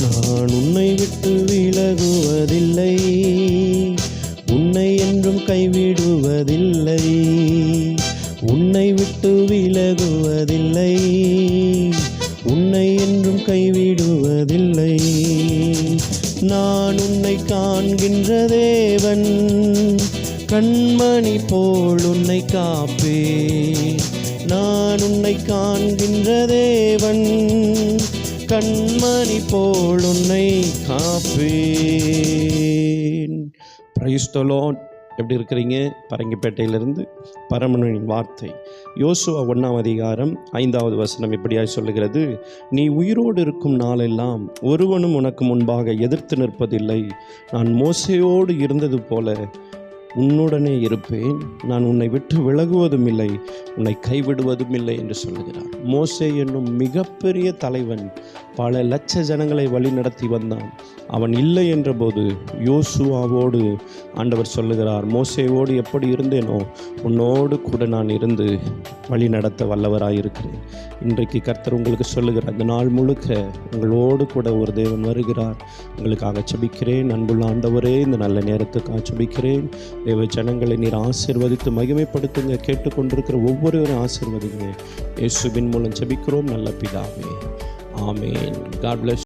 நான் உன்னை விட்டு விலகுவதில்லை, உன்னை என்றும் கைவிடுவதில்லை. உன்னை விட்டு விலகுவதில்லை, உன்னை என்றும் கைவிடுவதில்லை. நான் உன்னை காண்கின்ற தேவன், கண்மணி போல் உன்னை காப்பேன். நான் உன்னை காண்கின்ற தேவன், கண்மணி போல் உன்னை காப்பேன். Praise the Lord. எப்படி இருக்கிறீங்க? பரங்கிப்பேட்டையிலிருந்து பரமனின் வார்த்தை. யோசுவா 1ஆம் அதிகாரம் 5வது வசனம் இப்படியாய் சொல்லுகிறது, நீ உயிரோடு இருக்கும் நாளெல்லாம் ஒருவனும் உனக்கு முன்பாக எதிர்த்து நிற்பதில்லை. நான் மோசேயோடு இருந்தது போல உன்னுடனே இருப்பேன். நான் உன்னை விட்டு விலகுவதும் இல்லை, உன்னை கைவிடுவதும் இல்லை என்று சொல்லுகிறார். மோசே என்னும் மிகப்பெரிய தலைவன் பல லட்ச ஜனங்களை வழி நடத்தி வந்தான். அவன் இல்லை என்ற போது யோசுவாவோடு ஆண்டவர் சொல்லுகிறார், மோசேவோடு எப்படி இருந்தேனோ உன்னோடு கூட நான் இருந்து வழி நடத்த வல்லவராயிருக்கிறேன். இன்றைக்கு கர்த்தர் உங்களுக்கு சொல்லுகிறார், இந்த நாள் முழுக்க உங்களோடு கூட ஒரு தேவன் வருகிறார். உங்களுக்காக ஜெபிக்கிறேன். அன்புள்ள ஆண்டவரே, இந்த நல்ல நேரத்துக்காக ஜெபிக்கிறேன். தேவ ஜனங்களை நீர் ஆசீர்வதித்து மகிமைப்படுத்துங்க. கேட்டுக்கொண்டிருக்கிற ஒவ்வொருவரும் ஆசீர்வதிங்க. இயேசுவின் மூலம் ஜெபிக்கிறோம் நல்ல பிதாவே. ஆமென். God bless.